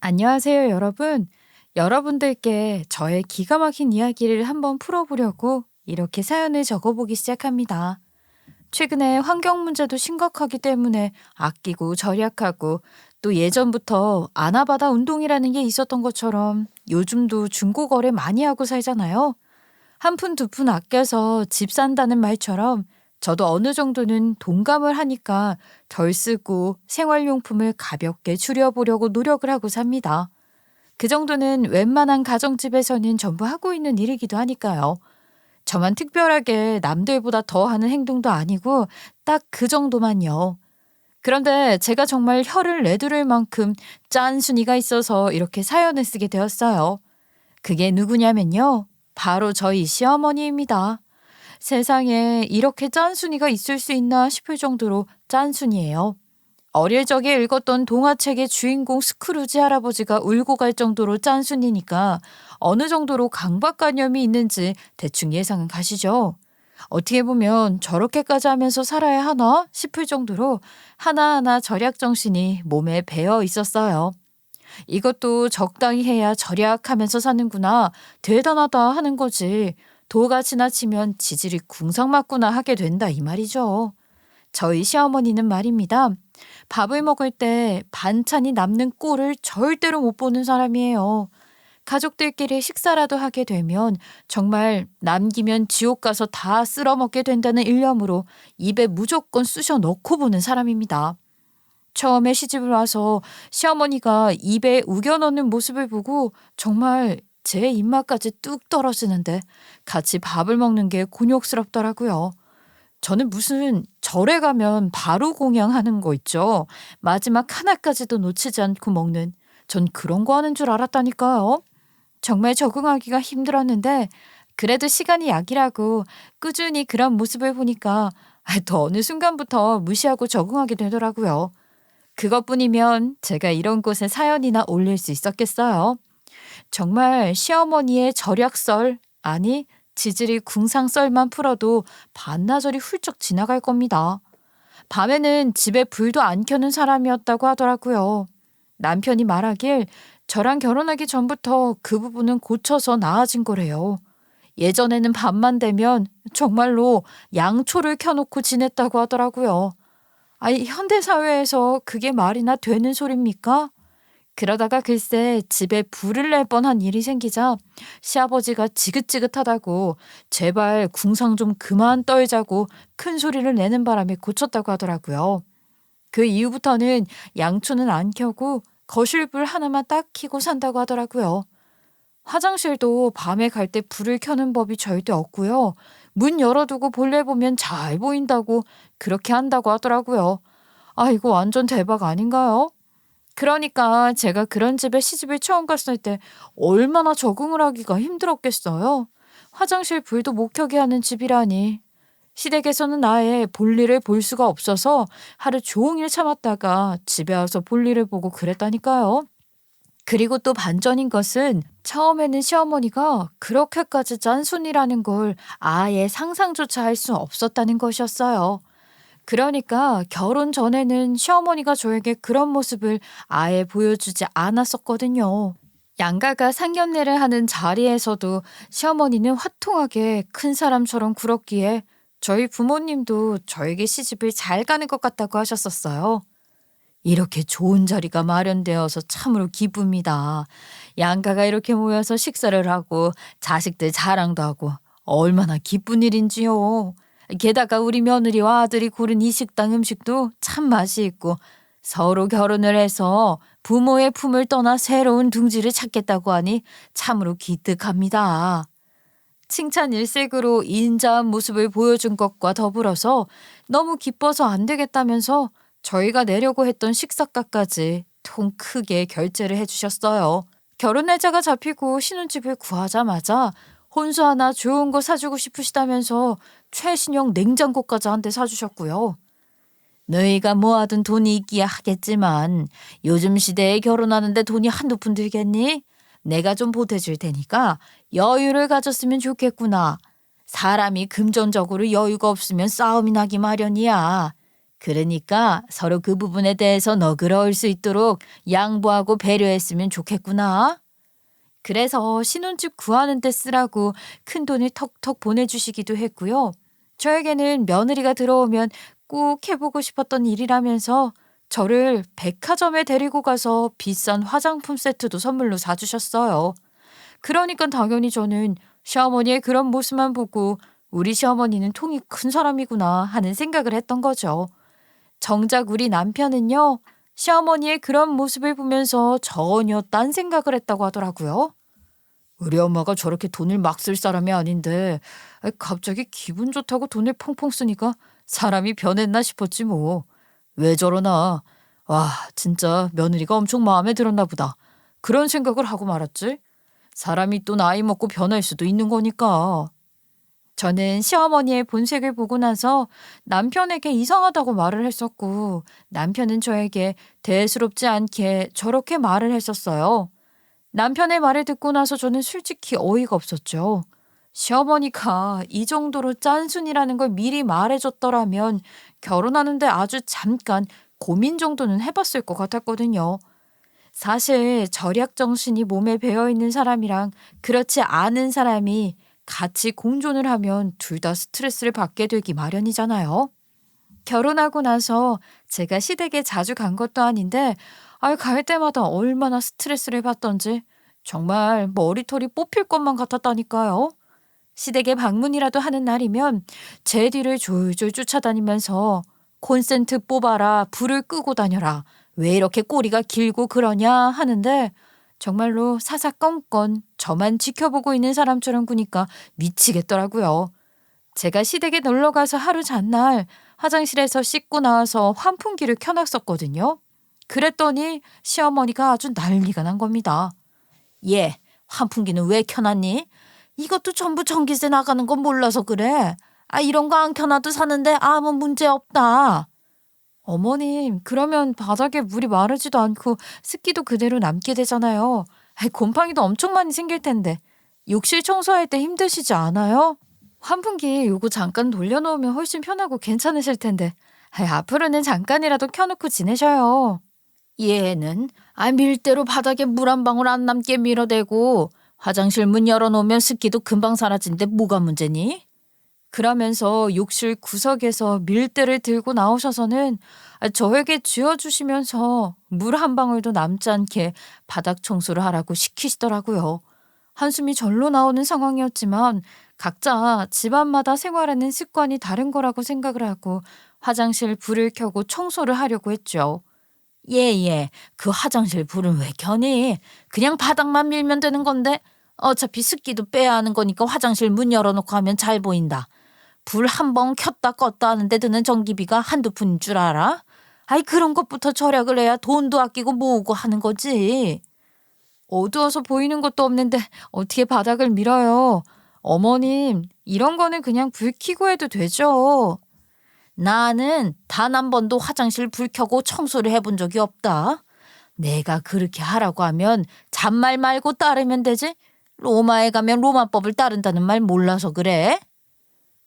안녕하세요, 여러분. 여러분들께 저의 기가 막힌 이야기를 한번 풀어보려고 이렇게 사연을 적어보기 시작합니다. 최근에 환경 문제도 심각하기 때문에 아끼고 절약하고 또 예전부터 아나바다 운동이라는 게 있었던 것처럼 요즘도 중고 거래 많이 하고 살잖아요. 한 푼 두 푼 아껴서 집 산다는 말처럼 저도 어느 정도는 동감을 하니까 덜 쓰고 생활용품을 가볍게 줄여보려고 노력을 하고 삽니다. 그 정도는 웬만한 가정집에서는 전부 하고 있는 일이기도 하니까요. 저만 특별하게 남들보다 더 하는 행동도 아니고 딱 그 정도만요. 그런데 제가 정말 혀를 내두를 만큼 짠순이가 있어서 이렇게 사연을 쓰게 되었어요. 그게 누구냐면요. 바로 저희 시어머니입니다. 세상에 이렇게 짠순이가 있을 수 있나 싶을 정도로 짠순이에요. 어릴 적에 읽었던 동화책의 주인공 스크루지 할아버지가 울고 갈 정도로 짠순이니까 어느 정도로 강박관념이 있는지 대충 예상은 가시죠? 어떻게 보면 저렇게까지 하면서 살아야 하나 싶을 정도로 하나하나 절약 정신이 몸에 배어 있었어요. 이것도 적당히 해야 절약하면서 사는구나, 대단하다 하는 거지. 도가 지나치면 지질이 궁상맞구나 하게 된다 이 말이죠. 저희 시어머니는 말입니다. 밥을 먹을 때 반찬이 남는 꼴을 절대로 못 보는 사람이에요. 가족들끼리 식사라도 하게 되면 정말 남기면 지옥 가서 다 쓸어 먹게 된다는 일념으로 입에 무조건 쑤셔 넣고 보는 사람입니다. 처음에 시집을 와서 시어머니가 입에 우겨 넣는 모습을 보고 정말 제 입맛까지 뚝 떨어지는데 같이 밥을 먹는 게 곤욕스럽더라고요. 저는 무슨 절에 가면 바로 공양하는 거 있죠. 마지막 하나까지도 놓치지 않고 먹는, 전 그런 거 하는 줄 알았다니까요. 정말 적응하기가 힘들었는데 그래도 시간이 약이라고 꾸준히 그런 모습을 보니까 또 어느 순간부터 무시하고 적응하게 되더라고요. 그것뿐이면 제가 이런 곳에 사연이나 올릴 수 있었겠어요. 정말 시어머니의 절약설, 아니 지질이 궁상썰만 풀어도 반나절이 훌쩍 지나갈 겁니다. 밤에는 집에 불도 안 켜는 사람이었다고 하더라고요. 남편이 말하길 저랑 결혼하기 전부터 그 부분은 고쳐서 나아진 거래요. 예전에는 밤만 되면 정말로 양초를 켜놓고 지냈다고 하더라고요. 아니, 현대사회에서 그게 말이나 되는 소립니까? 그러다가 글쎄 집에 불을 낼 뻔한 일이 생기자 시아버지가 지긋지긋하다고 제발 궁상 좀 그만 떨자고 큰 소리를 내는 바람에 고쳤다고 하더라고요. 그 이후부터는 양초는 안 켜고 거실불 하나만 딱 켜고 산다고 하더라고요. 화장실도 밤에 갈 때 불을 켜는 법이 절대 없고요. 문 열어두고 볼일 보면 잘 보인다고 그렇게 한다고 하더라고요. 아, 이거 완전 대박 아닌가요? 그러니까 제가 그런 집에 시집을 처음 갔을 때 얼마나 적응을 하기가 힘들었겠어요. 화장실 불도 못 켜게 하는 집이라니. 시댁에서는 아예 볼일을 볼 수가 없어서 하루 종일 참았다가 집에 와서 볼일을 보고 그랬다니까요. 그리고 또 반전인 것은 처음에는 시어머니가 그렇게까지 짠순이라는 걸 아예 상상조차 할 수 없었다는 것이었어요. 그러니까 결혼 전에는 시어머니가 저에게 그런 모습을 아예 보여주지 않았었거든요. 양가가 상견례를 하는 자리에서도 시어머니는 화통하게 큰 사람처럼 굴었기에 저희 부모님도 저에게 시집을 잘 가는 것 같다고 하셨었어요. 이렇게 좋은 자리가 마련되어서 참으로 기쁩니다. 양가가 이렇게 모여서 식사를 하고 자식들 자랑도 하고 얼마나 기쁜 일인지요. 게다가 우리 며느리와 아들이 고른 이 식당 음식도 참 맛이 있고 서로 결혼을 해서 부모의 품을 떠나 새로운 둥지를 찾겠다고 하니 참으로 기특합니다. 칭찬 일색으로 인자한 모습을 보여준 것과 더불어서 너무 기뻐서 안 되겠다면서 저희가 내려고 했던 식사가까지 통 크게 결제를 해주셨어요. 결혼 날짜가 잡히고 신혼집을 구하자마자 혼수 하나 좋은 거 사주고 싶으시다면서 최신형 냉장고까지 한 대 사주셨고요. 너희가 모아둔 돈이 있기야 하겠지만 요즘 시대에 결혼하는데 돈이 한두 푼 들겠니? 내가 좀 보태줄 테니까 여유를 가졌으면 좋겠구나. 사람이 금전적으로 여유가 없으면 싸움이 나기 마련이야. 그러니까 서로 그 부분에 대해서 너그러울 수 있도록 양보하고 배려했으면 좋겠구나. 그래서 신혼집 구하는 데 쓰라고 큰돈을 턱턱 보내주시기도 했고요. 저에게는 며느리가 들어오면 꼭 해보고 싶었던 일이라면서 저를 백화점에 데리고 가서 비싼 화장품 세트도 선물로 사주셨어요. 그러니까 당연히 저는 시어머니의 그런 모습만 보고 우리 시어머니는 통이 큰 사람이구나 하는 생각을 했던 거죠. 정작 우리 남편은요, 시어머니의 그런 모습을 보면서 전혀 딴 생각을 했다고 하더라고요. 우리 엄마가 저렇게 돈을 막 쓸 사람이 아닌데 갑자기 기분 좋다고 돈을 펑펑 쓰니까 사람이 변했나 싶었지 뭐. 왜 저러나. 와, 진짜 며느리가 엄청 마음에 들었나 보다. 그런 생각을 하고 말았지. 사람이 또 나이 먹고 변할 수도 있는 거니까. 저는 시어머니의 본색을 보고 나서 남편에게 이상하다고 말을 했었고, 남편은 저에게 대수롭지 않게 저렇게 말을 했었어요. 남편의 말을 듣고 나서 저는 솔직히 어이가 없었죠. 시어머니가 이 정도로 짠순이라는 걸 미리 말해줬더라면 결혼하는데 아주 잠깐 고민 정도는 해봤을 것 같았거든요. 사실 절약 정신이 몸에 배어있는 사람이랑 그렇지 않은 사람이 같이 공존을 하면 둘 다 스트레스를 받게 되기 마련이잖아요. 결혼하고 나서 제가 시댁에 자주 간 것도 아닌데 갈 때마다 얼마나 스트레스를 받던지 정말 머리털이 뽑힐 것만 같았다니까요. 시댁에 방문이라도 하는 날이면 제 뒤를 졸졸 쫓아다니면서 콘센트 뽑아라, 불을 끄고 다녀라, 왜 이렇게 꼬리가 길고 그러냐 하는데 정말로 사사건건 저만 지켜보고 있는 사람처럼 구니까 미치겠더라고요. 제가 시댁에 놀러 가서 하루 잔날 화장실에서 씻고 나와서 환풍기를 켜놨었거든요. 그랬더니 시어머니가 아주 난리가 난 겁니다. 얘, 환풍기는 왜 켜놨니? 이것도 전부 전기세 나가는 건 몰라서 그래. 이런 거 안 켜놔도 사는데 아무 문제 없다. 어머님, 그러면 바닥에 물이 마르지도 않고 습기도 그대로 남게 되잖아요. 곰팡이도 엄청 많이 생길 텐데. 욕실 청소할 때 힘드시지 않아요? 환풍기 요거 잠깐 돌려놓으면 훨씬 편하고 괜찮으실 텐데. 앞으로는 잠깐이라도 켜놓고 지내셔요. 얘는 밀대로 바닥에 물 한 방울 안 남게 밀어대고 화장실 문 열어놓으면 습기도 금방 사라진데 뭐가 문제니? 그러면서 욕실 구석에서 밀대를 들고 나오셔서는 저에게 쥐어주시면서 물 한 방울도 남지 않게 바닥 청소를 하라고 시키시더라고요. 한숨이 절로 나오는 상황이었지만 각자 집안마다 생활하는 습관이 다른 거라고 생각을 하고 화장실 불을 켜고 청소를 하려고 했죠. 예, 그 화장실 불은 왜 켜니? 그냥 바닥만 밀면 되는 건데 어차피 습기도 빼야 하는 거니까 화장실 문 열어놓고 하면 잘 보인다. 불 한 번 켰다 껐다 하는데 드는 전기비가 한두 푼인 줄 알아? 그런 것부터 절약을 해야 돈도 아끼고 모으고 하는 거지. 어두워서 보이는 것도 없는데 어떻게 바닥을 밀어요? 어머님, 이런 거는 그냥 불 켜고 해도 되죠. 나는 단 한 번도 화장실 불 켜고 청소를 해본 적이 없다. 내가 그렇게 하라고 하면 잔말 말고 따르면 되지. 로마에 가면 로마법을 따른다는 말 몰라서 그래?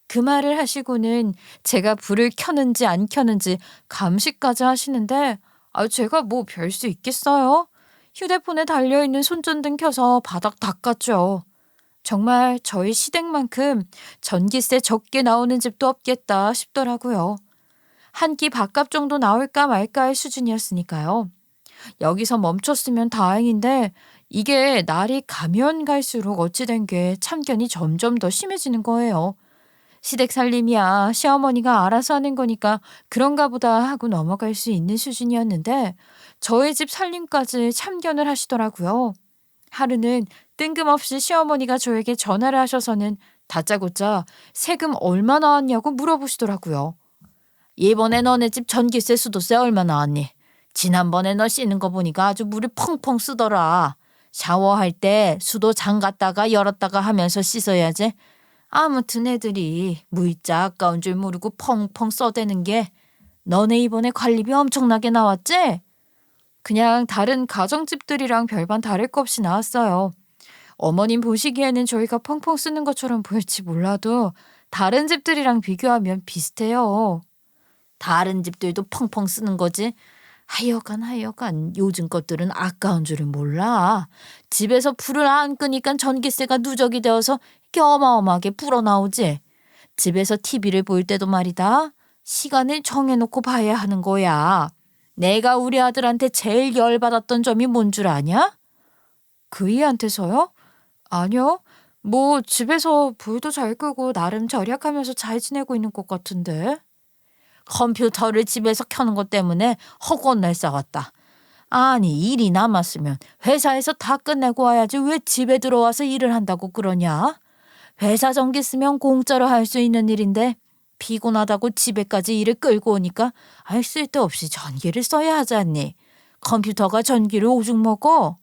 그 말을 하시고는 제가 불을 켜는지 안 켜는지 감시까지 하시는데 제가 뭐 별 수 있겠어요? 휴대폰에 달려있는 손전등 켜서 바닥 닦았죠. 정말 저희 시댁만큼 전기세 적게 나오는 집도 없겠다 싶더라고요. 한 끼 밥값 정도 나올까 말까 할 수준이었으니까요. 여기서 멈췄으면 다행인데 이게 날이 가면 갈수록 어찌된 게 참견이 점점 더 심해지는 거예요. 시댁 살림이야 시어머니가 알아서 하는 거니까 그런가 보다 하고 넘어갈 수 있는 수준이었는데 저희 집 살림까지 참견을 하시더라고요. 하루는 뜬금없이 시어머니가 저에게 전화를 하셔서는 다짜고짜 세금 얼마 나왔냐고 물어보시더라고요. 이번에 너네 집 전기세 수도세 얼마 나왔니? 지난번에 너 씻는 거 보니까 아주 물을 펑펑 쓰더라. 샤워할 때 수도 잠갔다가 열었다가 하면서 씻어야지. 아무튼 애들이 무이자 아까운 줄 모르고 펑펑 써대는 게 너네 이번에 관리비 엄청나게 나왔지? 그냥 다른 가정집들이랑 별반 다를 것 없이 나왔어요. 어머님 보시기에는 저희가 펑펑 쓰는 것처럼 보일지 몰라도 다른 집들이랑 비교하면 비슷해요. 다른 집들도 펑펑 쓰는 거지. 하여간 요즘 것들은 아까운 줄을 몰라. 집에서 불을 안 끄니까 전기세가 누적이 되어서 이렇게 어마어마하게 불어나오지. 집에서 TV를 볼 때도 말이다. 시간을 정해놓고 봐야 하는 거야. 내가 우리 아들한테 제일 열받았던 점이 뭔 줄 아냐? 그이한테서요? 아니요. 뭐 집에서 불도 잘 끄고 나름 절약하면서 잘 지내고 있는 것 같은데. 컴퓨터를 집에서 켜는 것 때문에 허구날 싸웠다. 아니 일이 남았으면 회사에서 다 끝내고 와야지 왜 집에 들어와서 일을 한다고 그러냐? 회사 전기 쓰면 공짜로 할 수 있는 일인데 피곤하다고 집에까지 일을 끌고 오니까 쓸데없이 전기를 써야 하지 않니? 컴퓨터가 전기를 오죽 먹어?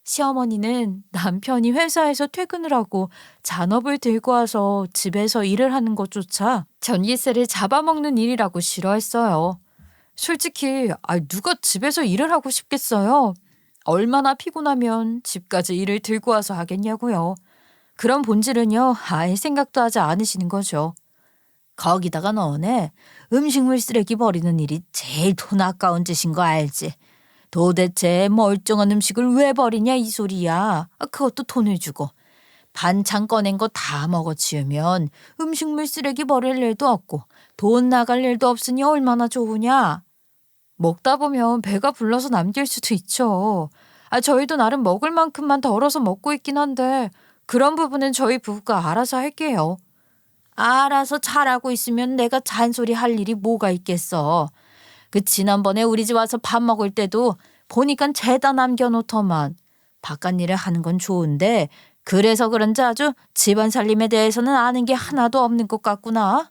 시어머니는 남편이 회사에서 퇴근을 하고 잔업을 들고 와서 집에서 일을 하는 것조차 전기세를 잡아먹는 일이라고 싫어했어요. 솔직히 누가 집에서 일을 하고 싶겠어요? 얼마나 피곤하면 집까지 일을 들고 와서 하겠냐고요. 그런 본질은요, 아예 생각도 하지 않으시는 거죠. 거기다가 너네 음식물 쓰레기 버리는 일이 제일 돈 아까운 짓인 거 알지? 도대체 멀쩡한 음식을 왜 버리냐 이 소리야. 그것도 돈을 주고. 반찬 꺼낸 거 다 먹어치우면 음식물 쓰레기 버릴 일도 없고 돈 나갈 일도 없으니 얼마나 좋으냐. 먹다 보면 배가 불러서 남길 수도 있죠. 저희도 나름 먹을 만큼만 덜어서 먹고 있긴 한데 그런 부분은 저희 부부가 알아서 할게요. 알아서 잘하고 있으면 내가 잔소리 할 일이 뭐가 있겠어. 지난번에 우리 집 와서 밥 먹을 때도 보니까 죄다 남겨놓더만. 바깥 일을 하는 건 좋은데 그래서 그런지 아주 집안 살림에 대해서는 아는 게 하나도 없는 것 같구나.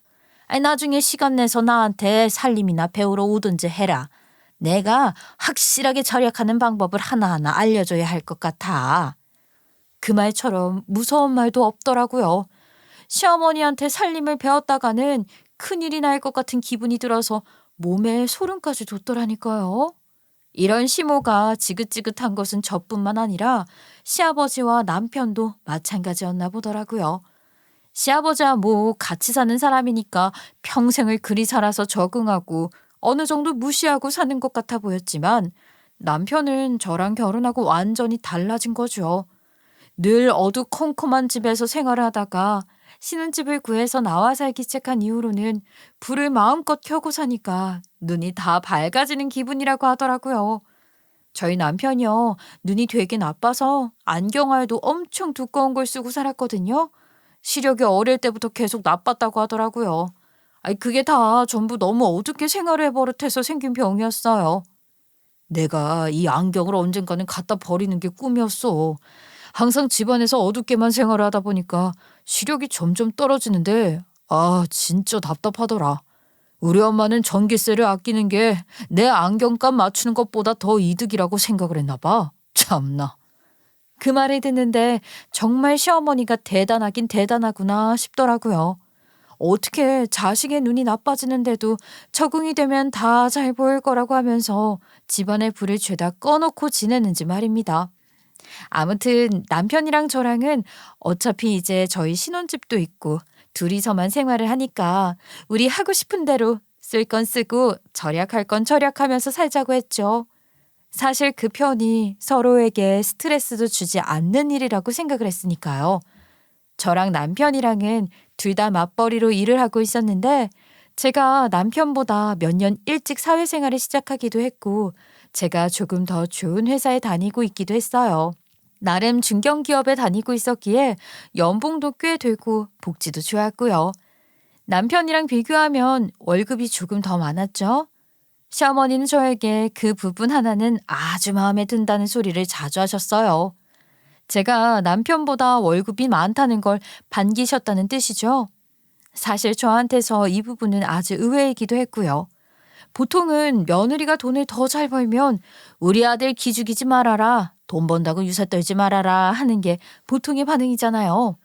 나중에 시간 내서 나한테 살림이나 배우러 오든지 해라. 내가 확실하게 절약하는 방법을 하나하나 알려줘야 할 것 같아. 그 말처럼 무서운 말도 없더라고요. 시어머니한테 살림을 배웠다가는 큰일이 날 것 같은 기분이 들어서 몸에 소름까지 돋더라니까요. 이런 시모가 지긋지긋한 것은 저뿐만 아니라 시아버지와 남편도 마찬가지였나 보더라고요. 시아버지야 뭐 같이 사는 사람이니까 평생을 그리 살아서 적응하고 어느 정도 무시하고 사는 것 같아 보였지만 남편은 저랑 결혼하고 완전히 달라진 거죠. 늘 어두컴컴한 집에서 생활을 하다가 신혼집을 구해서 나와 살기 시작한 이후로는 불을 마음껏 켜고 사니까 눈이 다 밝아지는 기분이라고 하더라고요. 저희 남편이요. 눈이 되게 나빠서 안경알도 엄청 두꺼운 걸 쓰고 살았거든요. 시력이 어릴 때부터 계속 나빴다고 하더라고요. 그게 다 전부 너무 어둡게 생활을 해버릇해서 생긴 병이었어요. 내가 이 안경을 언젠가는 갖다 버리는 게 꿈이었어. 항상 집안에서 어둡게만 생활을 하다 보니까 시력이 점점 떨어지는데 진짜 답답하더라. 우리 엄마는 전기세를 아끼는 게 내 안경값 맞추는 것보다 더 이득이라고 생각을 했나 봐. 참나. 그 말을 듣는데 정말 시어머니가 대단하긴 대단하구나 싶더라고요. 어떻게 자식의 눈이 나빠지는데도 적응이 되면 다 잘 보일 거라고 하면서 집안의 불을 죄다 꺼놓고 지내는지 말입니다. 아무튼 남편이랑 저랑은 어차피 이제 저희 신혼집도 있고 둘이서만 생활을 하니까 우리 하고 싶은 대로 쓸 건 쓰고 절약할 건 절약하면서 살자고 했죠. 사실 그 편이 서로에게 스트레스도 주지 않는 일이라고 생각을 했으니까요. 저랑 남편이랑은 둘 다 맞벌이로 일을 하고 있었는데 제가 남편보다 몇 년 일찍 사회생활을 시작하기도 했고 제가 조금 더 좋은 회사에 다니고 있기도 했어요. 나름 중견기업에 다니고 있었기에 연봉도 꽤 되고 복지도 좋았고요. 남편이랑 비교하면 월급이 조금 더 많았죠. 시어머니는 저에게 그 부분 하나는 아주 마음에 든다는 소리를 자주 하셨어요. 제가 남편보다 월급이 많다는 걸 반기셨다는 뜻이죠. 사실 저한테서 이 부분은 아주 의외이기도 했고요. 보통은 며느리가 돈을 더 잘 벌면 우리 아들 기죽이지 말아라, 돈 번다고 유세 떨지 말아라 하는 게 보통의 반응이잖아요.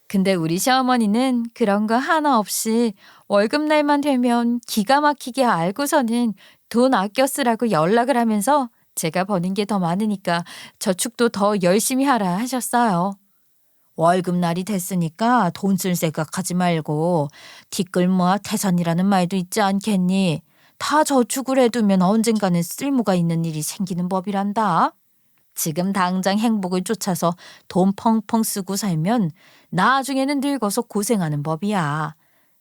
근데 우리 시어머니는 그런 거 하나 없이 월급날만 되면 기가 막히게 알고서는 돈 아껴 쓰라고 연락을 하면서 제가 버는 게 더 많으니까 저축도 더 열심히 하라 하셨어요. 월급날이 됐으니까 돈 쓸 생각하지 말고 티끌 모아 태산이라는 말도 있지 않겠니? 다 저축을 해두면 언젠가는 쓸모가 있는 일이 생기는 법이란다. 지금 당장 행복을 쫓아서 돈 펑펑 쓰고 살면 나중에는 늙어서 고생하는 법이야.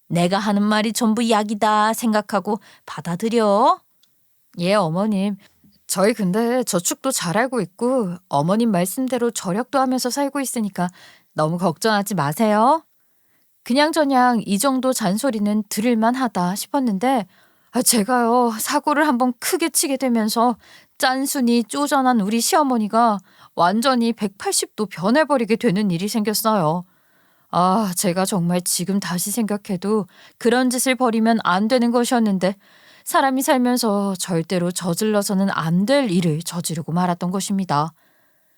내가 하는 말이 전부 약이다 생각하고 받아들여. 예, 어머님. 저희 근데 저축도 잘 알고 있고 어머님 말씀대로 절약도 하면서 살고 있으니까 너무 걱정하지 마세요. 그냥저냥 이 정도 잔소리는 들을만 하다 싶었는데 제가요 사고를 한번 크게 치게 되면서 짠순이 쪼잔한 우리 시어머니가 완전히 180도 변해버리게 되는 일이 생겼어요. 제가 정말 지금 다시 생각해도 그런 짓을 벌이면 안 되는 것이었는데 사람이 살면서 절대로 저질러서는 안 될 일을 저지르고 말았던 것입니다.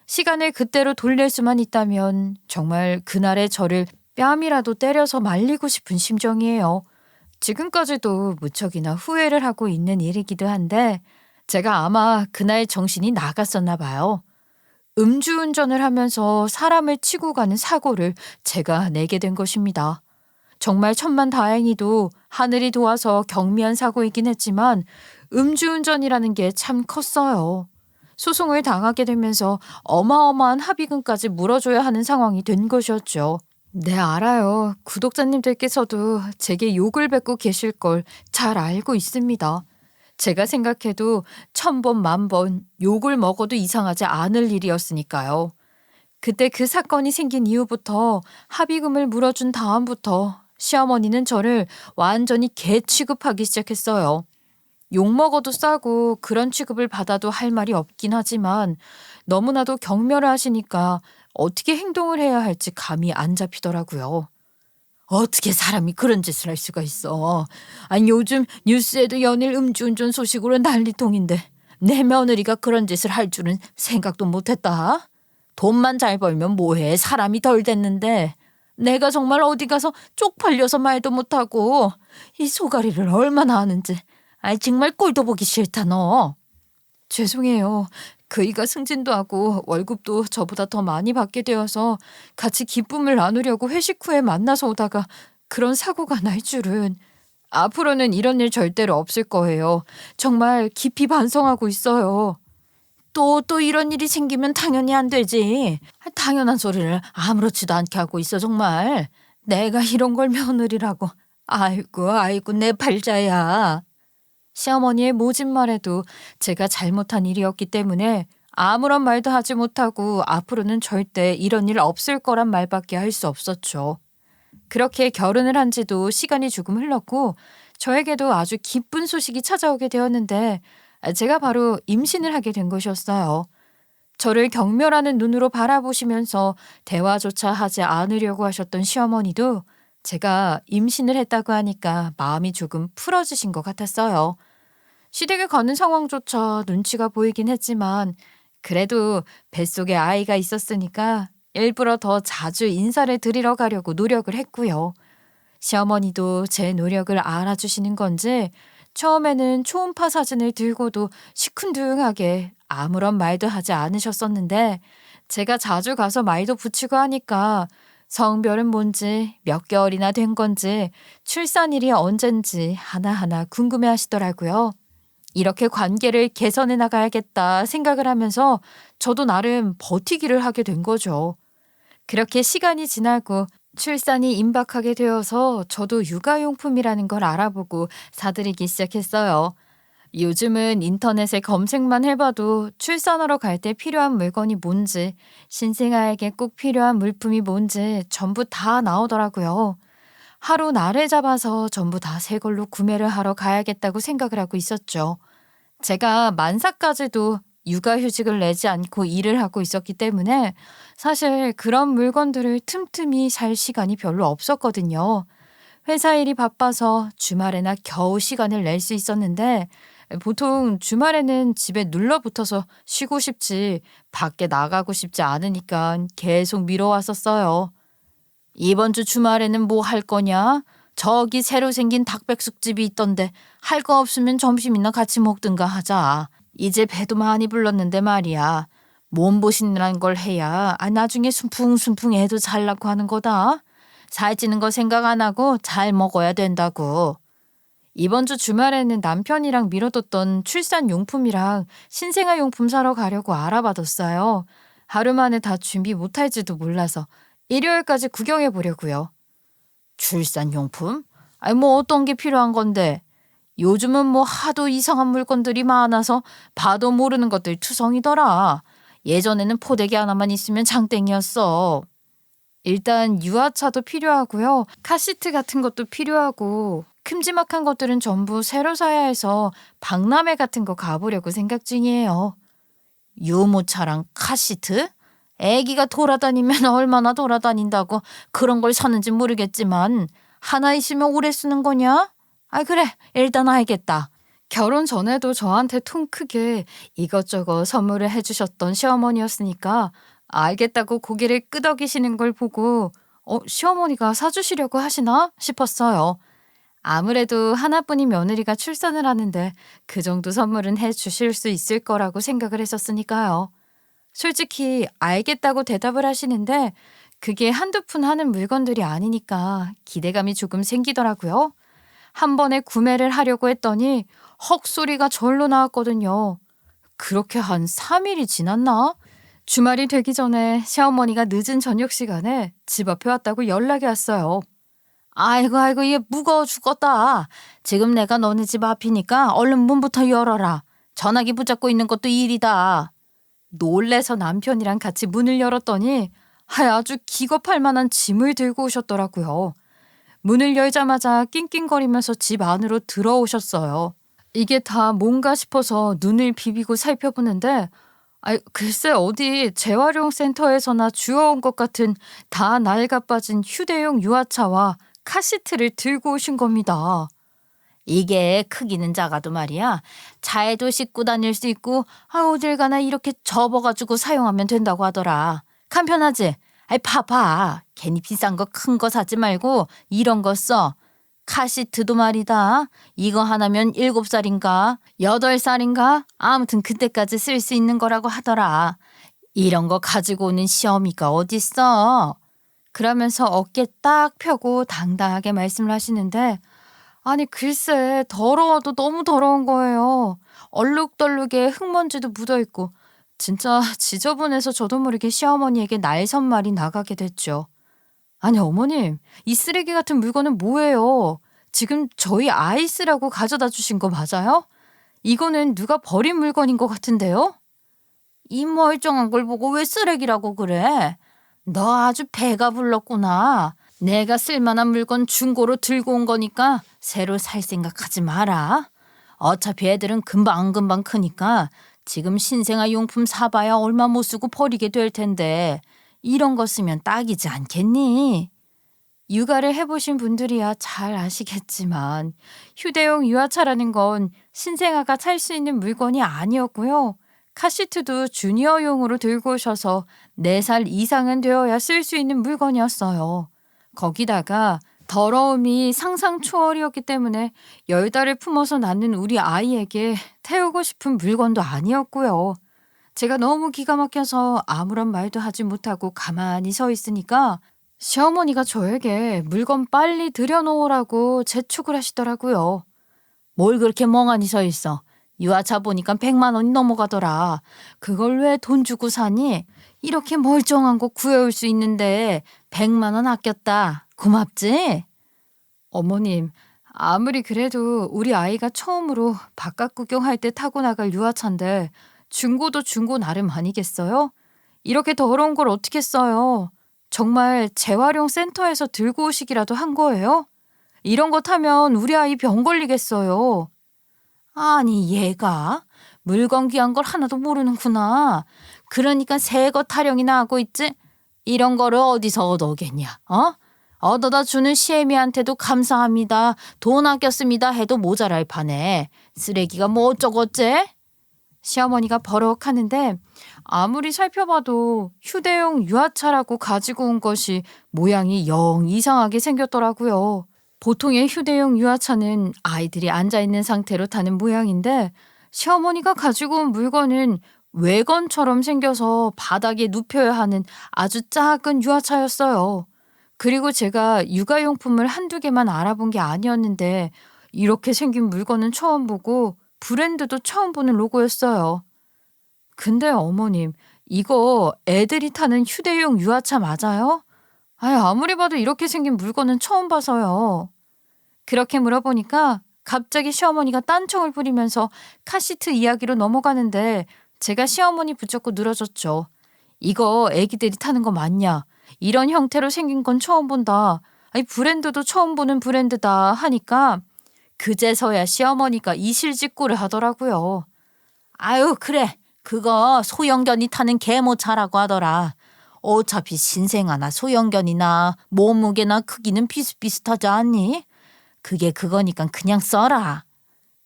시간을 그때로 돌릴 수만 있다면 정말 그날의 저를 뺨이라도 때려서 말리고 싶은 심정이에요. 지금까지도 무척이나 후회를 하고 있는 일이기도 한데 제가 아마 그날 정신이 나갔었나 봐요. 음주운전을 하면서 사람을 치고 가는 사고를 제가 내게 된 것입니다. 정말 천만다행히도 하늘이 도와서 경미한 사고이긴 했지만 음주운전이라는 게 참 컸어요. 소송을 당하게 되면서 어마어마한 합의금까지 물어줘야 하는 상황이 된 것이었죠. 네, 알아요. 구독자님들께서도 제게 욕을 뱉고 계실 걸 잘 알고 있습니다. 제가 생각해도 1000번, 10,000번 욕을 먹어도 이상하지 않을 일이었으니까요. 그때 그 사건이 생긴 이후부터 합의금을 물어준 다음부터 시어머니는 저를 완전히 개 취급하기 시작했어요. 욕 먹어도 싸고 그런 취급을 받아도 할 말이 없긴 하지만 너무나도 경멸을 하시니까 어떻게 행동을 해야 할지 감이 안 잡히더라고요. 어떻게 사람이 그런 짓을 할 수가 있어. 아니 요즘 뉴스에도 연일 음주운전 소식으로 난리통인데 내 며느리가 그런 짓을 할 줄은 생각도 못했다. 돈만 잘 벌면 뭐해. 사람이 덜 됐는데 내가 정말 어디 가서 쪽팔려서 말도 못하고 이 소가리를 얼마나 하는지 정말 꼴도 보기 싫다 너. 죄송해요. 그이가 승진도 하고 월급도 저보다 더 많이 받게 되어서 같이 기쁨을 나누려고 회식 후에 만나서 오다가 그런 사고가 날 줄은. 앞으로는 이런 일 절대로 없을 거예요. 정말 깊이 반성하고 있어요. 또 이런 일이 생기면 당연히 안 되지. 당연한 소리를 아무렇지도 않게 하고 있어 정말. 내가 이런 걸 며느리라고. 아이고 내 팔자야. 시어머니의 모진 말에도 제가 잘못한 일이었기 때문에 아무런 말도 하지 못하고 앞으로는 절대 이런 일 없을 거란 말밖에 할 수 없었죠. 그렇게 결혼을 한 지도 시간이 조금 흘렀고 저에게도 아주 기쁜 소식이 찾아오게 되었는데 제가 바로 임신을 하게 된 것이었어요. 저를 경멸하는 눈으로 바라보시면서 대화조차 하지 않으려고 하셨던 시어머니도 제가 임신을 했다고 하니까 마음이 조금 풀어지신 것 같았어요. 시댁에 가는 상황조차 눈치가 보이긴 했지만 그래도 뱃속에 아이가 있었으니까 일부러 더 자주 인사를 드리러 가려고 노력을 했고요. 시어머니도 제 노력을 알아주시는 건지 처음에는 초음파 사진을 들고도 시큰둥하게 아무런 말도 하지 않으셨었는데 제가 자주 가서 말도 붙이고 하니까 성별은 뭔지 몇 개월이나 된 건지 출산일이 언젠지 하나하나 궁금해 하시더라고요. 이렇게 관계를 개선해 나가야겠다 생각을 하면서 저도 나름 버티기를 하게 된 거죠. 그렇게 시간이 지나고 출산이 임박하게 되어서 저도 육아용품이라는 걸 알아보고 사들이기 시작했어요. 요즘은 인터넷에 검색만 해봐도 출산하러 갈 때 필요한 물건이 뭔지, 신생아에게 꼭 필요한 물품이 뭔지 전부 다 나오더라고요. 하루 날을 잡아서 전부 다 새 걸로 구매를 하러 가야겠다고 생각을 하고 있었죠. 제가 만사까지도 육아휴직을 내지 않고 일을 하고 있었기 때문에 사실 그런 물건들을 틈틈이 살 시간이 별로 없었거든요. 회사 일이 바빠서 주말에나 겨우 시간을 낼 수 있었는데 보통 주말에는 집에 눌러붙어서 쉬고 싶지 밖에 나가고 싶지 않으니까 계속 미뤄왔었어요. 이번 주 주말에는 뭐 할 거냐? 저기 새로 생긴 닭백숙집이 있던데 할 거 없으면 점심이나 같이 먹든가 하자. 이제 배도 많이 불렀는데 말이야. 몸보신이라는 걸 해야 나중에 순풍순풍 애도 잘 낳고 하는 거다. 살찌는 거 생각 안 하고 잘 먹어야 된다고. 이번 주 주말에는 남편이랑 미뤄뒀던 출산용품이랑 신생아용품 사러 가려고 알아봐뒀어요. 하루 만에 다 준비 못할지도 몰라서 일요일까지 구경해 보려고요. 출산용품? 뭐 어떤 게 필요한 건데? 요즘은 뭐 하도 이상한 물건들이 많아서 봐도 모르는 것들 투성이더라. 예전에는 포대기 하나만 있으면 장땡이었어. 일단 유아차도 필요하고요. 카시트 같은 것도 필요하고 큼지막한 것들은 전부 새로 사야 해서 박람회 같은 거 가보려고 생각 중이에요. 유모차랑 카시트? 애기가 돌아다니면 얼마나 돌아다닌다고 그런 걸 사는지 모르겠지만 하나 있으면 오래 쓰는 거냐? 그래, 일단 알겠다. 결혼 전에도 저한테 통 크게 이것저것 선물을 해주셨던 시어머니였으니까 알겠다고 고개를 끄덕이시는 걸 보고 시어머니가 사주시려고 하시나 싶었어요. 아무래도 하나뿐인 며느리가 출산을 하는데 그 정도 선물은 해주실 수 있을 거라고 생각을 했었으니까요. 솔직히 알겠다고 대답을 하시는데 그게 한두 푼 하는 물건들이 아니니까 기대감이 조금 생기더라고요. 한 번에 구매를 하려고 했더니 헉소리가 절로 나왔거든요. 그렇게 한 3일이 지났나? 주말이 되기 전에 시어머니가 늦은 저녁 시간에 집 앞에 왔다고 연락이 왔어요. 아이고 얘 무거워 죽겠다. 지금 내가 너네 집 앞이니까 얼른 문부터 열어라. 전화기 붙잡고 있는 것도 일이다. 놀래서 남편이랑 같이 문을 열었더니 아주 기겁할 만한 짐을 들고 오셨더라고요. 문을 열자마자 낑낑거리면서 집 안으로 들어오셨어요. 이게 다 뭔가 싶어서 눈을 비비고 살펴보는데 글쎄 어디 재활용 센터에서나 주워온 것 같은 다 낡아빠진 휴대용 유아차와 카시트를 들고 오신 겁니다. 이게 크기는 작아도 말이야. 차에도 싣고 다닐 수 있고 어딜 가나 이렇게 접어가지고 사용하면 된다고 하더라. 간편하지? 봐봐. 괜히 비싼 거 큰 거 사지 말고 이런 거 써. 카시트도 말이다. 이거 하나면 7살인가 8살인가 아무튼 그때까지 쓸 수 있는 거라고 하더라. 이런 거 가지고 오는 시어미가 어딨어. 그러면서 어깨 딱 펴고 당당하게 말씀을 하시는데 글쎄 더러워도 너무 더러운 거예요. 얼룩덜룩에 흙먼지도 묻어있고 진짜 지저분해서 저도 모르게 시어머니에게 날선말이 나가게 됐죠. 어머님, 이 쓰레기 같은 물건은 뭐예요? 지금 저희 아이 쓰라고 가져다 주신 거 맞아요? 이거는 누가 버린 물건인 것 같은데요? 이 멀쩡한 걸 보고 왜 쓰레기라고 그래? 너 아주 배가 불렀구나. 내가 쓸만한 물건 중고로 들고 온 거니까 새로 살 생각하지 마라. 어차피 애들은 금방 크니까 지금 신생아 용품 사봐야 얼마 못 쓰고 버리게 될 텐데 이런 거 쓰면 딱이지 않겠니? 육아를 해보신 분들이야 잘 아시겠지만 휴대용 유아차라는 건 신생아가 탈 수 있는 물건이 아니었고요. 카시트도 주니어용으로 들고 오셔서 4살 이상은 되어야 쓸 수 있는 물건이었어요. 거기다가 더러움이 상상 초월이었기 때문에 10달을 품어서 낳는 우리 아이에게 태우고 싶은 물건도 아니었고요. 제가 너무 기가 막혀서 아무런 말도 하지 못하고 가만히 서 있으니까 시어머니가 저에게 물건 빨리 들여놓으라고 재촉을 하시더라고요. 뭘 그렇게 멍하니 서 있어. 유아차 보니까 100만 원이 넘어가더라. 그걸 왜 돈 주고 사니? 이렇게 멀쩡한 거 구해올 수 있는데 100만 원 아꼈다. 고맙지? 어머님, 아무리 그래도 우리 아이가 처음으로 바깥 구경할 때 타고 나갈 유아차인데 중고도 중고 나름 아니겠어요? 이렇게 더러운 걸 어떻게 써요? 정말 재활용 센터에서 들고 오시기라도 한 거예요? 이런 거 타면 우리 아이 병 걸리겠어요. 아니 얘가 물건 귀한 걸 하나도 모르는구나. 그러니까 새 거 타령이나 하고 있지? 이런 거를 어디서 얻어오겠냐? 얻어다 주는 시애미한테도 감사합니다. 돈 아꼈습니다 해도 모자랄 판에 쓰레기가 뭐 어쩌고째? 시어머니가 버럭하는데 아무리 살펴봐도 휴대용 유아차라고 가지고 온 것이 모양이 영 이상하게 생겼더라고요. 보통의 휴대용 유아차는 아이들이 앉아있는 상태로 타는 모양인데 시어머니가 가지고 온 물건은 외건처럼 생겨서 바닥에 눕혀야 하는 아주 작은 유아차였어요. 그리고 제가 육아용품을 한두 개만 알아본 게 아니었는데 이렇게 생긴 물건은 처음 보고 브랜드도 처음 보는 로고였어요. 근데 어머님, 이거 애들이 타는 휴대용 유아차 맞아요? 아무리 봐도 이렇게 생긴 물건은 처음 봐서요. 그렇게 물어보니까 갑자기 시어머니가 딴청을 부리면서 카시트 이야기로 넘어가는데 제가 시어머니 붙잡고 늘어졌죠. 이거 애기들이 타는 거 맞냐? 이런 형태로 생긴 건 처음 본다. 브랜드도 처음 보는 브랜드다 하니까 그제서야 시어머니가 이실직고를 하더라고요. 아유, 그래. 그거 소형견이 타는 개모차라고 하더라. 어차피 신생아나 소형견이나 몸무게나 크기는 비슷비슷하지 않니? 그게 그거니까 그냥 써라.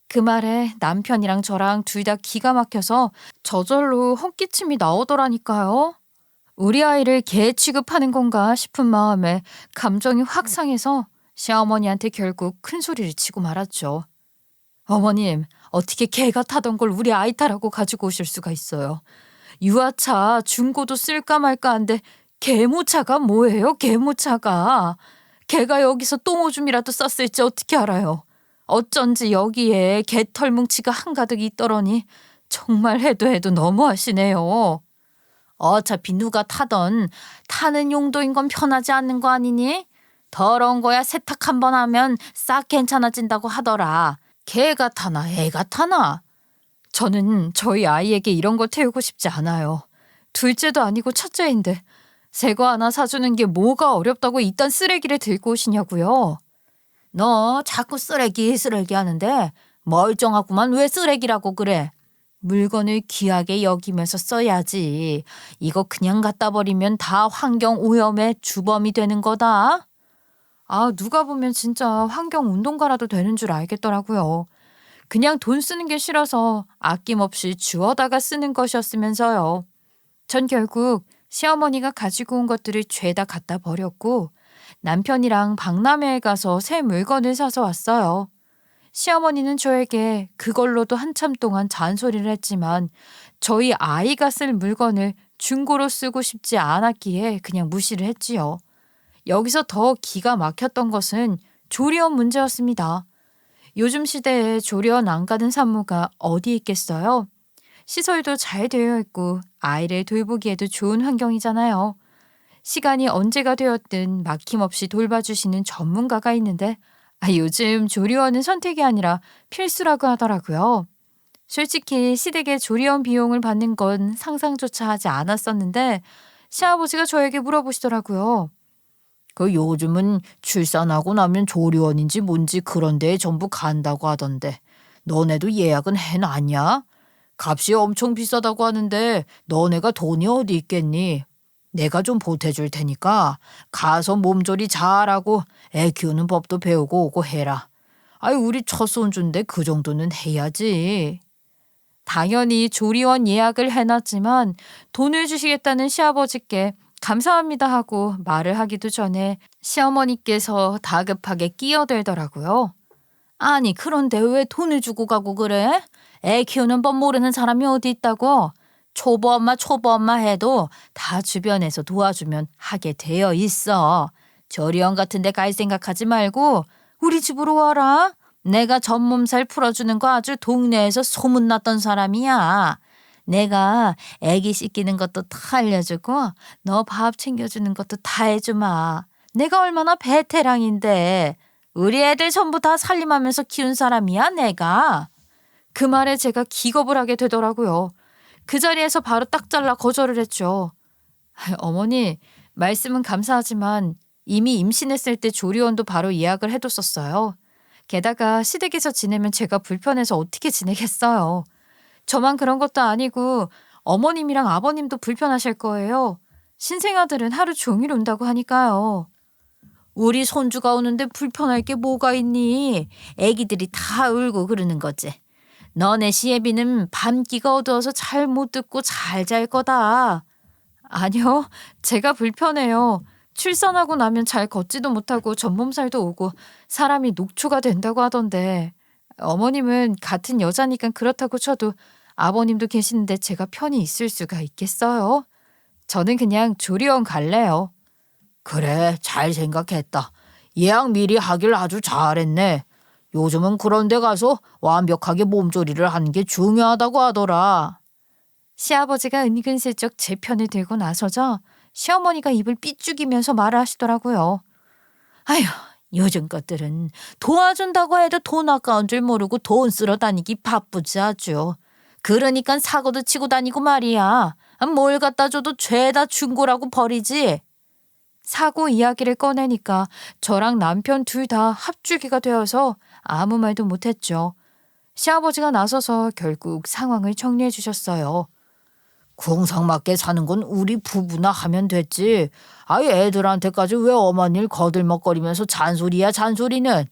그 말에 남편이랑 저랑 둘 다 기가 막혀서 저절로 헛기침이 나오더라니까요. 우리 아이를 개 취급하는 건가 싶은 마음에 감정이 확 상해서 시어머니한테 결국 큰 소리를 치고 말았죠. 어머님, 어떻게 개가 타던 걸 우리 아이 타라고 가지고 오실 수가 있어요. 유아차 중고도 쓸까 말까 한데 개모차가 뭐예요? 개모차가. 개가 여기서 똥오줌이라도 쌌을지 어떻게 알아요. 어쩐지 여기에 개털 뭉치가 한가득 있더러니 정말 해도 너무하시네요. 어차피 누가 타던 타는 용도인 건 편하지 않는 거 아니니? 더러운 거야 세탁 한 번 하면 싹 괜찮아진다고 하더라. 개가 타나 애가 타나? 저는 저희 아이에게 이런 걸 태우고 싶지 않아요. 둘째도 아니고 첫째인데 새 거 하나 사주는 게 뭐가 어렵다고 이딴 쓰레기를 들고 오시냐고요. 너 자꾸 쓰레기 하는데 멀쩡하구만 왜 쓰레기라고 그래. 물건을 귀하게 여기면서 써야지. 이거 그냥 갖다 버리면 다 환경 오염의 주범이 되는 거다. 누가 보면 진짜 환경 운동가라도 되는 줄 알겠더라고요. 그냥 돈 쓰는 게 싫어서 아낌없이 주워다가 쓰는 것이었으면서요. 전 결국 시어머니가 가지고 온 것들을 죄다 갖다 버렸고 남편이랑 박람회에 가서 새 물건을 사서 왔어요. 시어머니는 저에게 그걸로도 한참 동안 잔소리를 했지만 저희 아이가 쓸 물건을 중고로 쓰고 싶지 않았기에 그냥 무시를 했지요. 여기서 더 기가 막혔던 것은 조리원 문제였습니다. 요즘 시대에 조리원 안 가는 산모가 어디 있겠어요? 시설도 잘 되어 있고 아이를 돌보기에도 좋은 환경이잖아요. 시간이 언제가 되었든 막힘없이 돌봐주시는 전문가가 있는데 요즘 조리원은 선택이 아니라 필수라고 하더라고요. 솔직히 시댁에 조리원 비용을 받는 건 상상조차 하지 않았었는데 시아버지가 저에게 물어보시더라고요. 그 요즘은 출산하고 나면 조리원인지 뭔지 그런 데에 전부 간다고 하던데 너네도 예약은 해놨냐? 값이 엄청 비싸다고 하는데 너네가 돈이 어디 있겠니? 내가 좀 보태줄 테니까 가서 몸조리 잘하고 애 키우는 법도 배우고 오고 해라. 우리 첫 손주인데 그 정도는 해야지. 당연히 조리원 예약을 해놨지만 돈을 주시겠다는 시아버지께 감사합니다 하고 말을 하기도 전에 시어머니께서 다급하게 끼어들더라고요. 아니 그런데 왜 돈을 주고 가고 그래? 애 키우는 법 모르는 사람이 어디 있다고? 초보엄마 해도 다 주변에서 도와주면 하게 되어 있어. 조리원 같은 데 갈 생각하지 말고 우리 집으로 와라. 내가 전몸살 풀어주는 거 아주 동네에서 소문났던 사람이야. 내가 애기 씻기는 것도 다 알려주고 너 밥 챙겨주는 것도 다 해주마. 내가 얼마나 베테랑인데. 우리 애들 전부 다 살림하면서 키운 사람이야 내가. 그 말에 제가 기겁을 하게 되더라고요. 그 자리에서 바로 딱 잘라 거절을 했죠. 어머니, 말씀은 감사하지만 이미 임신했을 때 조리원도 바로 예약을 해뒀었어요. 게다가 시댁에서 지내면 제가 불편해서 어떻게 지내겠어요. 저만 그런 것도 아니고 어머님이랑 아버님도 불편하실 거예요. 신생아들은 하루 종일 온다고 하니까요. 우리 손주가 오는데 불편할 게 뭐가 있니? 애기들이 다 울고 그러는 거지. 너네 시애비는 밤기가 어두워서 잘 못 듣고 잘 잘 거다. 아니요, 제가 불편해요. 출산하고 나면 잘 걷지도 못하고 전몸살도 오고 사람이 녹초가 된다고 하던데 어머님은 같은 여자니까 그렇다고 쳐도 아버님도 계시는데 제가 편히 있을 수가 있겠어요? 저는 그냥 조리원 갈래요. 그래, 잘 생각했다. 예약 미리 하길 아주 잘했네. 요즘은 그런 데 가서 완벽하게 몸조리를 하는 게 중요하다고 하더라. 시아버지가 은근슬쩍 제 편을 들고 나서자 시어머니가 입을 삐죽이면서 말을 하시더라고요. 아휴, 요즘 것들은 도와준다고 해도 돈 아까운 줄 모르고 돈 쓰러 다니기 바쁘지 아주. 그러니까 사고도 치고 다니고 말이야. 뭘 갖다 줘도 죄다 중고라고 버리지. 사고 이야기를 꺼내니까 저랑 남편 둘 다 합주기가 되어서 아무 말도 못했죠. 시아버지가 나서서 결국 상황을 정리해 주셨어요. 궁상맞게 사는 건 우리 부부나 하면 됐지. 아예 애들한테까지 왜 엄한 일 거들먹거리면서 잔소리야 잔소리는.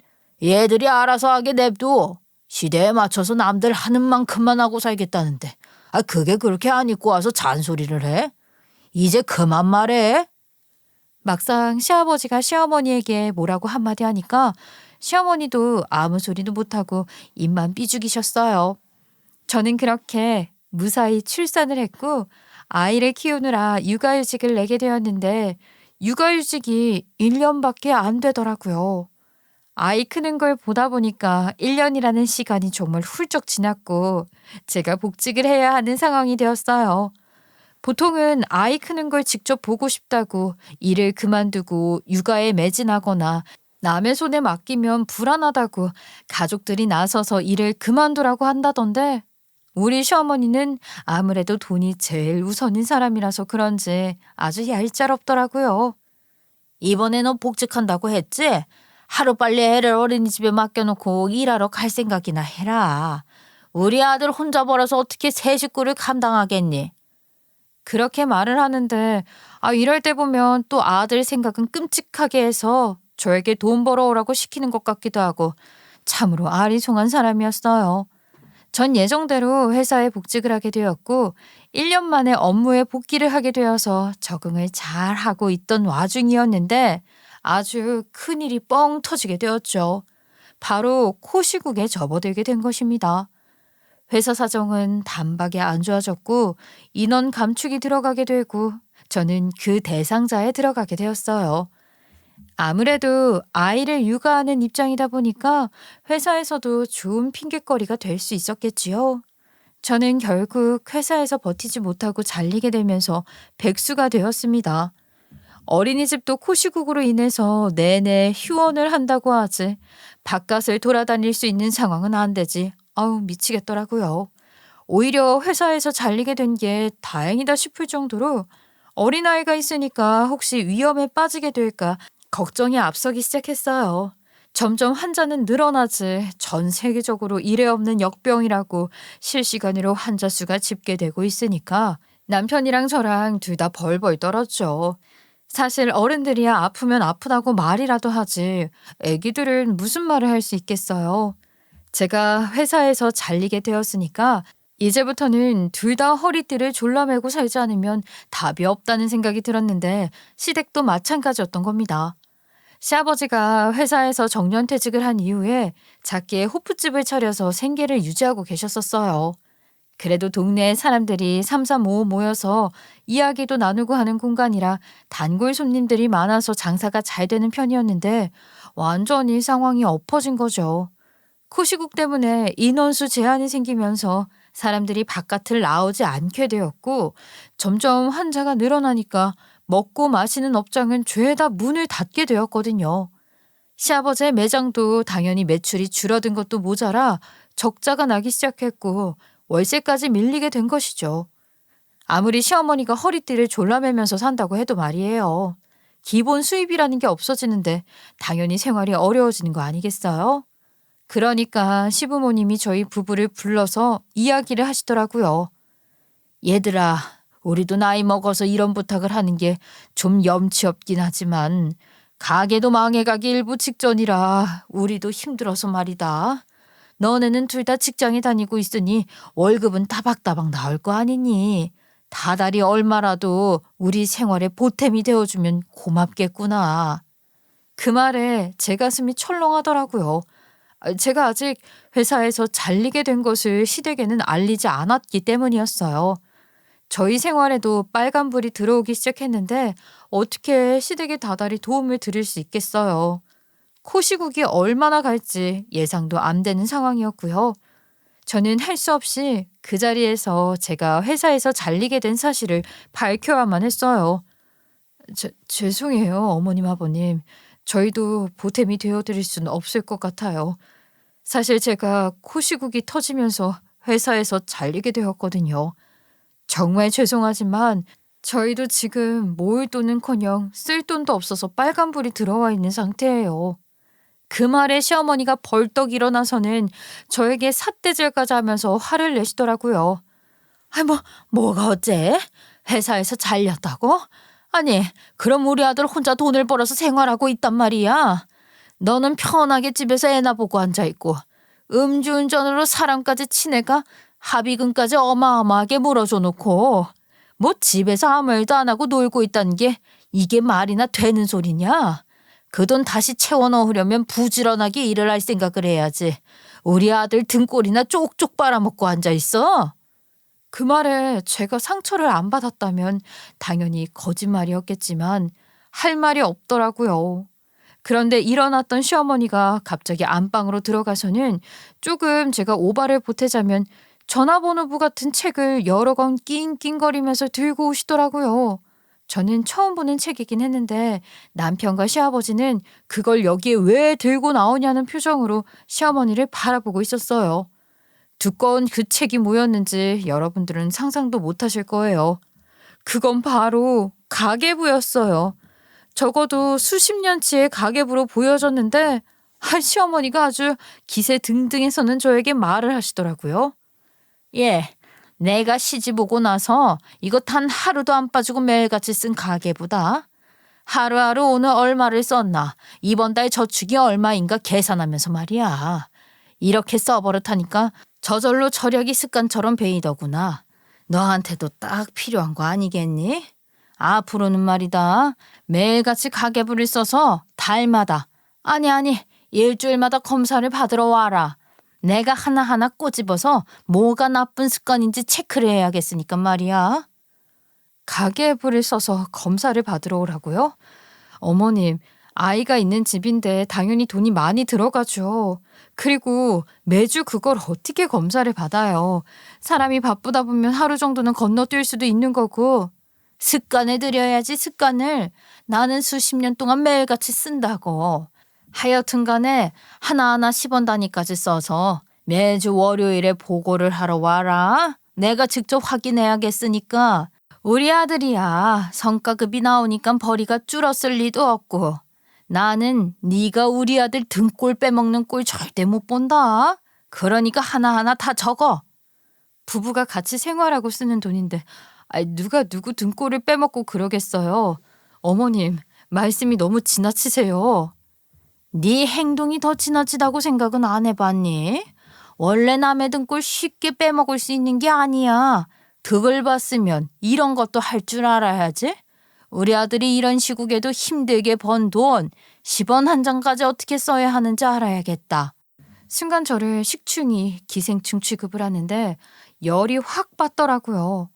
얘들이 알아서 하게 냅둬. 시대에 맞춰서 남들 하는 만큼만 하고 살겠다는데. 그게 그렇게 안 입고 와서 잔소리를 해? 이제 그만 말해. 막상 시아버지가 시어머니에게 뭐라고 한마디 하니까 시어머니도 아무 소리도 못하고 입만 삐죽이셨어요. 저는 그렇게 무사히 출산을 했고 아이를 키우느라 육아휴직을 내게 되었는데 육아휴직이 1년밖에 안 되더라고요. 아이 크는 걸 보다 보니까 1년이라는 시간이 정말 훌쩍 지났고 제가 복직을 해야 하는 상황이 되었어요. 보통은 아이 크는 걸 직접 보고 싶다고 일을 그만두고 육아에 매진하거나 남의 손에 맡기면 불안하다고 가족들이 나서서 일을 그만두라고 한다던데 우리 시어머니는 아무래도 돈이 제일 우선인 사람이라서 그런지 아주 얄짤없더라고요. 이번에 너 복직한다고 했지? 하루빨리 애를 어린이집에 맡겨놓고 일하러 갈 생각이나 해라. 우리 아들 혼자 벌어서 어떻게 세 식구를 감당하겠니? 그렇게 말을 하는데 이럴 때 보면 또 아들 생각은 끔찍하게 해서 저에게 돈 벌어오라고 시키는 것 같기도 하고 참으로 아리송한 사람이었어요. 전 예정대로 회사에 복직을 하게 되었고 1년 만에 업무에 복귀를 하게 되어서 적응을 잘 하고 있던 와중이었는데 아주 큰일이 뻥 터지게 되었죠. 바로 코시국에 접어들게 된 것입니다. 회사 사정은 단박에 안 좋아졌고 인원 감축이 들어가게 되고 저는 그 대상자에 들어가게 되었어요. 아무래도 아이를 육아하는 입장이다 보니까 회사에서도 좋은 핑곗거리가 될 수 있었겠지요. 저는 결국 회사에서 버티지 못하고 잘리게 되면서 백수가 되었습니다. 어린이집도 코시국으로 인해서 내내 휴원을 한다고 하지 바깥을 돌아다닐 수 있는 상황은 안 되지. 아우 미치겠더라고요. 오히려 회사에서 잘리게 된 게 다행이다 싶을 정도로 어린아이가 있으니까 혹시 위험에 빠지게 될까 걱정이 앞서기 시작했어요. 점점 환자는 늘어나지 전 세계적으로 이래 없는 역병이라고 실시간으로 환자 수가 집계되고 있으니까 남편이랑 저랑 둘 다 벌벌 떨었죠. 사실 어른들이야 아프면 아프다고 말이라도 하지 애기들은 무슨 말을 할 수 있겠어요. 제가 회사에서 잘리게 되었으니까 이제부터는 둘 다 허리띠를 졸라매고 살지 않으면 답이 없다는 생각이 들었는데 시댁도 마찬가지였던 겁니다. 시아버지가 회사에서 정년퇴직을 한 이후에 작게 호프집을 차려서 생계를 유지하고 계셨었어요. 그래도 동네에 사람들이 삼삼오오 모여서 이야기도 나누고 하는 공간이라 단골 손님들이 많아서 장사가 잘 되는 편이었는데 완전히 상황이 엎어진 거죠. 코시국 때문에 인원수 제한이 생기면서 사람들이 바깥을 나오지 않게 되었고 점점 환자가 늘어나니까 먹고 마시는 업장은 죄다 문을 닫게 되었거든요. 시아버지의 매장도 당연히 매출이 줄어든 것도 모자라 적자가 나기 시작했고 월세까지 밀리게 된 것이죠. 아무리 시어머니가 허리띠를 졸라매면서 산다고 해도 말이에요. 기본 수입이라는 게 없어지는데 당연히 생활이 어려워지는 거 아니겠어요? 그러니까 시부모님이 저희 부부를 불러서 이야기를 하시더라고요. 얘들아, 우리도 나이 먹어서 이런 부탁을 하는 게 좀 염치 없긴 하지만 가게도 망해가기 일부 직전이라 우리도 힘들어서 말이다. 너네는 둘 다 직장에 다니고 있으니 월급은 따박따박 나올 거 아니니. 다달이 얼마라도 우리 생활에 보탬이 되어주면 고맙겠구나. 그 말에 제 가슴이 철렁하더라고요. 제가 아직 회사에서 잘리게 된 것을 시댁에는 알리지 않았기 때문이었어요. 저희 생활에도 빨간불이 들어오기 시작했는데 어떻게 시댁에 다달이 도움을 드릴 수 있겠어요. 코시국이 얼마나 갈지 예상도 안 되는 상황이었고요. 저는 할 수 없이 그 자리에서 제가 회사에서 잘리게 된 사실을 밝혀야만 했어요. 죄송해요, 어머님, 아버님. 저희도 보탬이 되어드릴 수는 없을 것 같아요. 사실 제가 코시국이 터지면서 회사에서 잘리게 되었거든요. 정말 죄송하지만 저희도 지금 모을 돈은커녕 쓸 돈도 없어서 빨간불이 들어와 있는 상태예요. 그 말에 시어머니가 벌떡 일어나서는 저에게 삿대질까지 하면서 화를 내시더라고요. 뭐가 어째? 회사에서 잘렸다고? 아니, 그럼 우리 아들 혼자 돈을 벌어서 생활하고 있단 말이야. 너는 편하게 집에서 애나 보고 앉아있고 음주운전으로 사람까지 치내가 합의금까지 어마어마하게 물어줘 놓고 뭐 집에서 아무 일도 안 하고 놀고 있다는 게 이게 말이나 되는 소리냐? 그 돈 다시 채워 넣으려면 부지런하게 일을 할 생각을 해야지. 우리 아들 등골이나 쪽쪽 빨아먹고 앉아있어. 그 말에 제가 상처를 안 받았다면 당연히 거짓말이었겠지만 할 말이 없더라고요. 그런데 일어났던 시어머니가 갑자기 안방으로 들어가서는 조금 제가 오바를 보태자면 전화번호부 같은 책을 여러 권 낑낑거리면서 들고 오시더라고요. 저는 처음 보는 책이긴 했는데 남편과 시아버지는 그걸 여기에 왜 들고 나오냐는 표정으로 시어머니를 바라보고 있었어요. 두꺼운 그 책이 뭐였는지 여러분들은 상상도 못하실 거예요. 그건 바로 가계부였어요. 적어도 수십 년치의 가계부로 보여졌는데 시어머니가 아주 기세등등해서는 저에게 말을 하시더라고요. 예, 내가 시집 오고 나서 이거 단 하루도 안 빠지고 매일같이 쓴 가계부다. 하루하루 오늘 얼마를 썼나, 이번 달 저축이 얼마인가 계산하면서 말이야. 이렇게 써버릇하니까 저절로 절약이 습관처럼 배이더구나. 너한테도 딱 필요한 거 아니겠니? 앞으로는 말이다. 매일같이 가계부를 써서 달마다, 아니 일주일마다 검사를 받으러 와라. 내가 하나하나 꼬집어서 뭐가 나쁜 습관인지 체크를 해야겠으니까 말이야. 가계부를 써서 검사를 받으러 오라고요? 어머님, 아이가 있는 집인데 당연히 돈이 많이 들어가죠. 그리고 매주 그걸 어떻게 검사를 받아요. 사람이 바쁘다 보면 하루 정도는 건너뛸 수도 있는 거고. 습관을 들여야지, 습관을. 나는 수십 년 동안 매일같이 쓴다고. 하여튼 간에 하나하나 10원 단위까지 써서 매주 월요일에 보고를 하러 와라. 내가 직접 확인해야겠으니까. 우리 아들이야. 성과급이 나오니까 벌이가 줄었을 리도 없고. 나는 네가 우리 아들 등골 빼먹는 꼴 절대 못 본다. 그러니까 하나하나 다 적어. 부부가 같이 생활하고 쓰는 돈인데 누가 누구 등골을 빼먹고 그러겠어요. 어머님, 말씀이 너무 지나치세요. 네 행동이 더 지나치다고 생각은 안 해봤니? 원래 남의 등골 쉽게 빼먹을 수 있는 게 아니야. 득을 봤으면 이런 것도 할 줄 알아야지. 우리 아들이 이런 시국에도 힘들게 번 돈 10원 한 장까지 어떻게 써야 하는지 알아야겠다. 순간 저를 식충이 기생충 취급을 하는데 열이 확 받더라고요.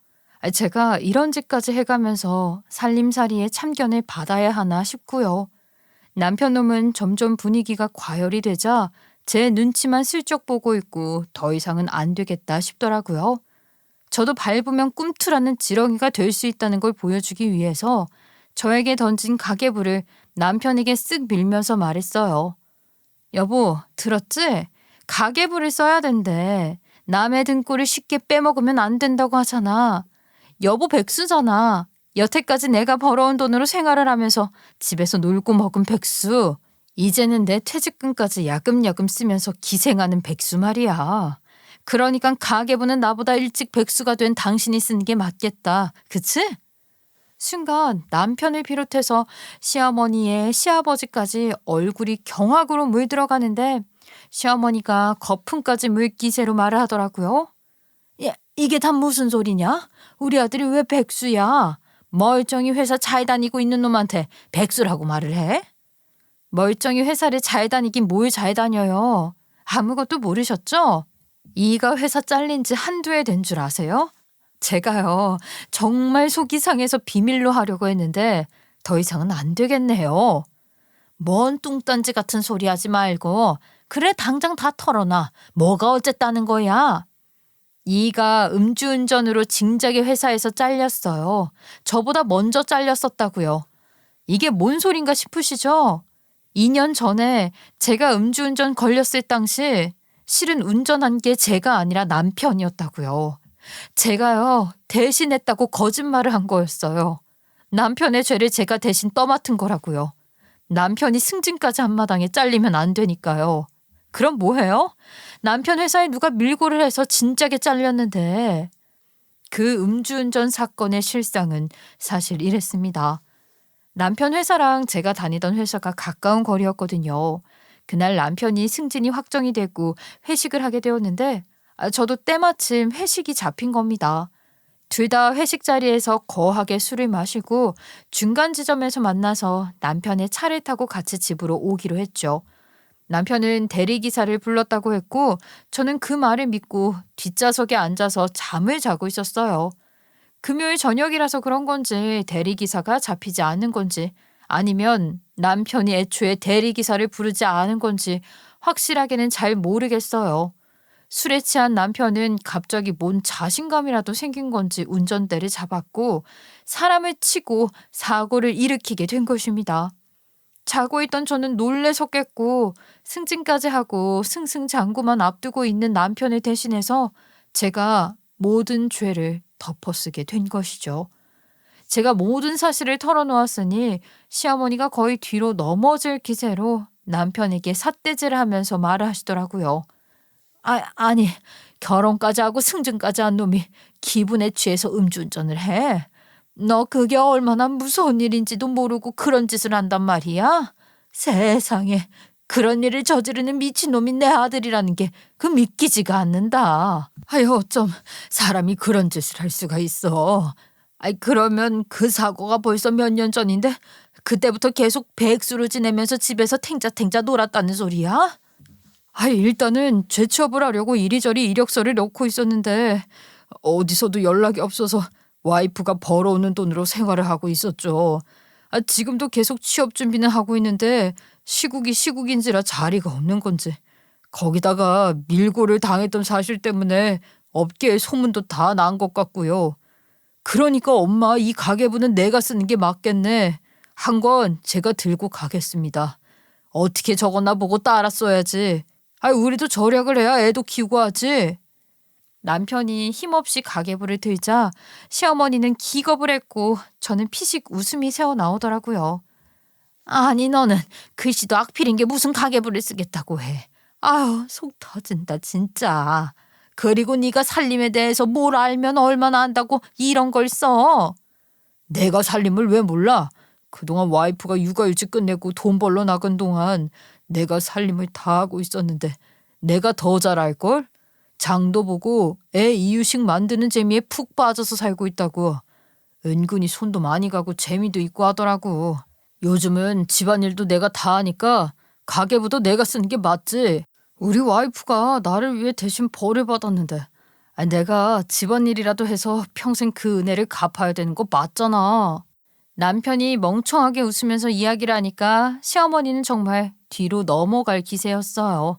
제가 이런 짓까지 해가면서 살림살이에 참견을 받아야 하나 싶고요. 남편 놈은 점점 분위기가 과열이 되자 제 눈치만 슬쩍 보고 있고 더 이상은 안 되겠다 싶더라고요. 저도 밟으면 꿈틀하는 지렁이가 될 수 있다는 걸 보여주기 위해서 저에게 던진 가계부를 남편에게 쓱 밀면서 말했어요. 여보, 들었지? 가계부를 써야 된대. 남의 등골을 쉽게 빼먹으면 안 된다고 하잖아. 여보 백수잖아. 여태까지 내가 벌어온 돈으로 생활을 하면서 집에서 놀고 먹은 백수. 이제는 내 퇴직금까지 야금야금 쓰면서 기생하는 백수 말이야. 그러니까 가계부는 나보다 일찍 백수가 된 당신이 쓰는 게 맞겠다. 그치? 순간 남편을 비롯해서 시어머니의 시아버지까지 얼굴이 경악으로 물들어가는데 시어머니가 거품까지 물기세로 말을 하더라고요. 이게 다 무슨 소리냐? 우리 아들이 왜 백수야? 멀쩡히 회사 잘 다니고 있는 놈한테 백수라고 말을 해? 멀쩡히 회사를 잘 다니긴 뭘 잘 다녀요. 아무것도 모르셨죠? 이가 회사 잘린 지 한두 해 된 줄 아세요? 제가요, 정말 속이 상해서 비밀로 하려고 했는데 더 이상은 안 되겠네요. 뭔 뚱딴지 같은 소리 하지 말고 그래 당장 다 털어놔. 뭐가 어쨌다는 거야? 이가 음주운전으로 진작에 회사에서 잘렸어요. 저보다 먼저 잘렸었다고요. 이게 뭔 소린가 싶으시죠? 2년 전에 제가 음주운전 걸렸을 당시 실은 운전한 게 제가 아니라 남편이었다고요. 제가요, 대신했다고 거짓말을 한 거였어요. 남편의 죄를 제가 대신 떠맡은 거라고요. 남편이 승진까지 한마당에 잘리면 안 되니까요. 그럼 뭐해요? 남편 회사에 누가 밀고를 해서 진작에 잘렸는데. 그 음주운전 사건의 실상은 사실 이랬습니다. 남편 회사랑 제가 다니던 회사가 가까운 거리였거든요. 그날 남편이 승진이 확정이 되고 회식을 하게 되었는데 저도 때마침 회식이 잡힌 겁니다. 둘 다 회식 자리에서 거하게 술을 마시고 중간 지점에서 만나서 남편의 차를 타고 같이 집으로 오기로 했죠. 남편은 대리기사를 불렀다고 했고 저는 그 말을 믿고 뒷좌석에 앉아서 잠을 자고 있었어요. 금요일 저녁이라서 그런 건지 대리기사가 잡히지 않은 건지 아니면 남편이 애초에 대리기사를 부르지 않은 건지 확실하게는 잘 모르겠어요. 술에 취한 남편은 갑자기 뭔 자신감이라도 생긴 건지 운전대를 잡았고 사람을 치고 사고를 일으키게 된 것입니다. 자고 있던 저는 놀래서 깼고 승진까지 하고 승승장구만 앞두고 있는 남편을 대신해서 제가 모든 죄를 덮어쓰게 된 것이죠. 제가 모든 사실을 털어놓았으니 시어머니가 거의 뒤로 넘어질 기세로 남편에게 삿대질을 하면서 말을 하시더라고요. 아니 결혼까지 하고 승진까지 한 놈이 기분에 취해서 음주운전을 해? 너 그게 얼마나 무서운 일인지도 모르고 그런 짓을 한단 말이야? 세상에 그런 일을 저지르는 미친놈이 내 아들이라는 게 그 믿기지가 않는다. 아유 어쩜 사람이 그런 짓을 할 수가 있어. 그러면 그 사고가 벌써 몇 년 전인데 그때부터 계속 백수로 지내면서 집에서 탱자탱자 놀았다는 소리야? 일단은 재취업을 하려고 이리저리 이력서를 넣고 있었는데 어디서도 연락이 없어서 와이프가 벌어오는 돈으로 생활을 하고 있었죠. 지금도 계속 취업 준비는 하고 있는데 시국이 시국인지라 자리가 없는 건지 거기다가 밀고를 당했던 사실 때문에 업계에 소문도 다 난 것 같고요. 그러니까 엄마 이 가계부는 내가 쓰는 게 맞겠네. 한 건 제가 들고 가겠습니다. 어떻게 적었나 보고 따라 써야지. 우리도 절약을 해야 애도 키우고 하지. 남편이 힘없이 가계부를 들자 시어머니는 기겁을 했고 저는 피식 웃음이 새어나오더라고요. 아니 너는 글씨도 악필인 게 무슨 가계부를 쓰겠다고 해. 아유 속 터진다 진짜. 그리고 네가 살림에 대해서 뭘 알면 얼마나 안다고 이런 걸 써. 내가 살림을 왜 몰라? 그동안 와이프가 육아휴직 끝내고 돈 벌러 나간 동안 내가 살림을 다 하고 있었는데 내가 더 잘 알걸? 장도 보고 애 이유식 만드는 재미에 푹 빠져서 살고 있다고. 은근히 손도 많이 가고 재미도 있고 하더라고. 요즘은 집안일도 내가 다 하니까 가계부도 내가 쓰는 게 맞지. 우리 와이프가 나를 위해 대신 벌을 받았는데 내가 집안일이라도 해서 평생 그 은혜를 갚아야 되는 거 맞잖아. 남편이 멍청하게 웃으면서 이야기를 하니까 시어머니는 정말 뒤로 넘어갈 기세였어요.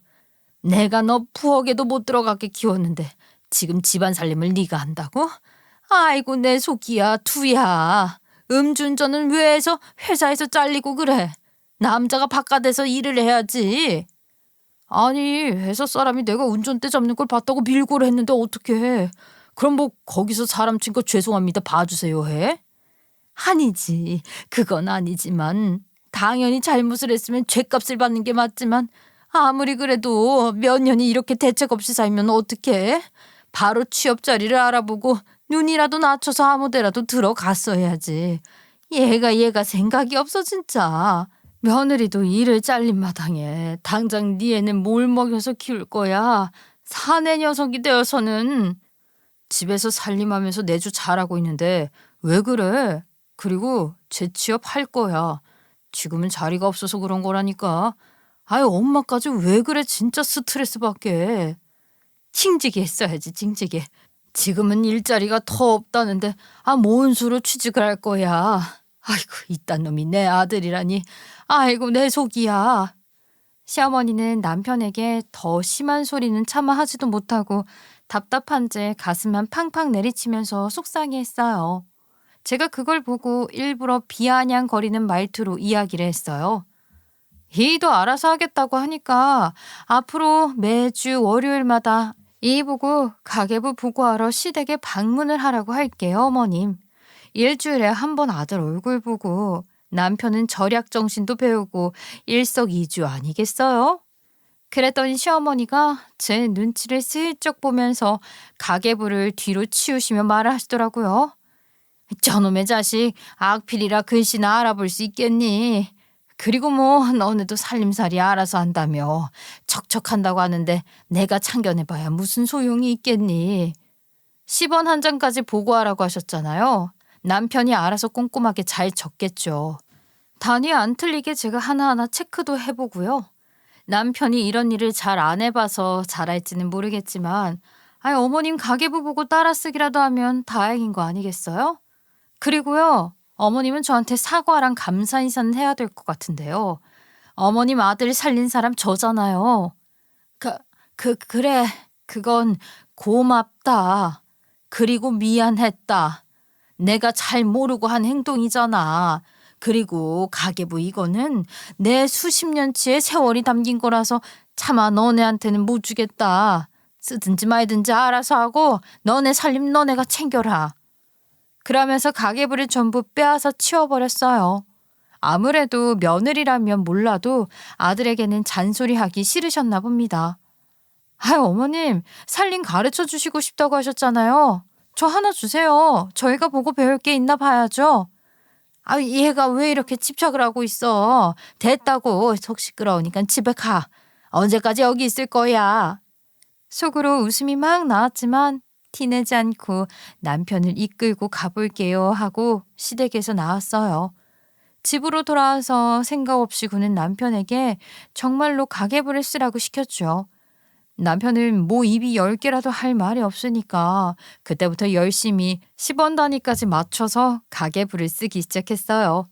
내가 너 부엌에도 못 들어가게 키웠는데 지금 집안 살림을 네가 한다고? 아이고 내 속이야 두야. 음주운전은 왜 해서 회사에서 잘리고 그래? 남자가 바깥에서 일을 해야지. 아니 회사 사람이 내가 운전대 잡는 걸 봤다고 밀고를 했는데 어떡해. 그럼 뭐 거기서 사람 친 거 죄송합니다 봐주세요 해? 아니지 그건 아니지만 당연히 잘못을 했으면 죗값을 받는 게 맞지만 아무리 그래도 몇 년이 이렇게 대책 없이 살면 어떡해? 바로 취업 자리를 알아보고 눈이라도 낮춰서 아무 데라도 들어갔어야지. 얘가 생각이 없어 진짜. 며느리도 일을 잘린 마당에 당장 네 애는 뭘 먹여서 키울 거야. 사내 녀석이 되어서는. 집에서 살림하면서 내주 잘하고 있는데 왜 그래? 그리고 재취업 할 거야. 지금은 자리가 없어서 그런 거라니까. 아유, 엄마까지 왜 그래? 진짜 스트레스 받게. 징직이 했어야지, 징직이. 지금은 일자리가 더 없다는데 뭔 수로 취직을 할 거야. 아이고, 이딴 놈이 내 아들이라니. 아이고, 내 속이야. 시어머니는 남편에게 더 심한 소리는 참아 하지도 못하고 답답한 채 가슴만 팡팡 내리치면서 속상해했어요. 제가 그걸 보고 일부러 비아냥거리는 말투로 이야기를 했어요. 이도 알아서 하겠다고 하니까 앞으로 매주 월요일마다 이 보고 가계부 보고하러 시댁에 방문을 하라고 할게요, 어머님. 일주일에 한 번 아들 얼굴 보고 남편은 절약 정신도 배우고 일석이조 아니겠어요? 그랬더니 시어머니가 제 눈치를 슬쩍 보면서 가계부를 뒤로 치우시며 말을 하시더라고요. 저놈의 자식, 악필이라 글씨나 알아볼 수 있겠니? 그리고 뭐 너네도 살림살이 알아서 한다며 척척한다고 하는데 내가 참견해봐야 무슨 소용이 있겠니? 10원 한 장까지 보고하라고 하셨잖아요. 남편이 알아서 꼼꼼하게 잘 적겠죠. 단위 안 틀리게 제가 하나하나 체크도 해보고요. 남편이 이런 일을 잘 안 해봐서 잘할지는 모르겠지만 어머님 가계부 보고 따라쓰기라도 하면 다행인 거 아니겠어요? 그리고요. 어머님은 저한테 사과랑 감사 인사는 해야 될 것 같은데요. 어머님 아들 살린 사람 저잖아요. 그래. 그건 고맙다. 그리고 미안했다. 내가 잘 모르고 한 행동이잖아. 그리고 가계부 이거는 내 수십 년치의 세월이 담긴 거라서 차마 너네한테는 못 주겠다. 쓰든지 말든지 알아서 하고 너네 살림 너네가 챙겨라. 그러면서 가계부를 전부 빼앗아 치워버렸어요. 아무래도 며느리라면 몰라도 아들에게는 잔소리하기 싫으셨나 봅니다. 어머님, 살림 가르쳐 주시고 싶다고 하셨잖아요. 저 하나 주세요. 저희가 보고 배울 게 있나 봐야죠. 얘가 왜 이렇게 집착을 하고 있어. 됐다고. 속 시끄러우니까 집에 가. 언제까지 여기 있을 거야. 속으로 웃음이 막 나왔지만 티내지 않고 남편을 이끌고 가볼게요 하고 시댁에서 나왔어요. 집으로 돌아와서 생각 없이 구는 남편에게 정말로 가계부를 쓰라고 시켰죠. 남편은 뭐 입이 10개라도 할 말이 없으니까 그때부터 열심히 10원 단위까지 맞춰서 가계부를 쓰기 시작했어요.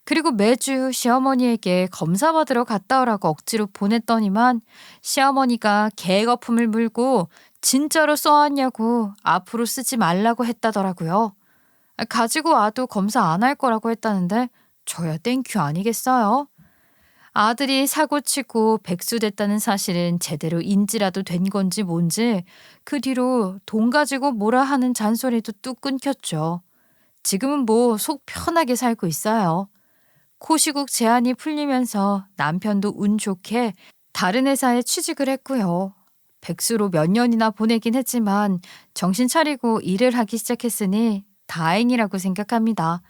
그리고 매주 시어머니에게 검사 받으러 갔다 오라고 억지로 보냈더니만 시어머니가 개거품을 물고 진짜로 써왔냐고 앞으로 쓰지 말라고 했다더라고요. 가지고 와도 검사 안 할 거라고 했다는데 저야 땡큐 아니겠어요? 아들이 사고치고 백수됐다는 사실은 제대로 인지라도 된 건지 뭔지 그 뒤로 돈 가지고 뭐라 하는 잔소리도 뚝 끊겼죠. 지금은 뭐 속 편하게 살고 있어요. 코시국 제한이 풀리면서 남편도 운 좋게 다른 회사에 취직을 했고요. 백수로 몇 년이나 보내긴 했지만 정신 차리고 일을 하기 시작했으니 다행이라고 생각합니다.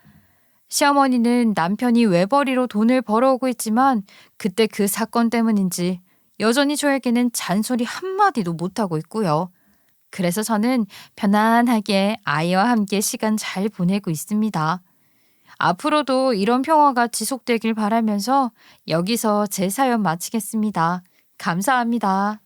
시어머니는 남편이 외벌이로 돈을 벌어오고 있지만 그때 그 사건 때문인지 여전히 저에게는 잔소리 한마디도 못하고 있고요. 그래서 저는 편안하게 아이와 함께 시간 잘 보내고 있습니다. 앞으로도 이런 평화가 지속되길 바라면서 여기서 제 사연 마치겠습니다. 감사합니다.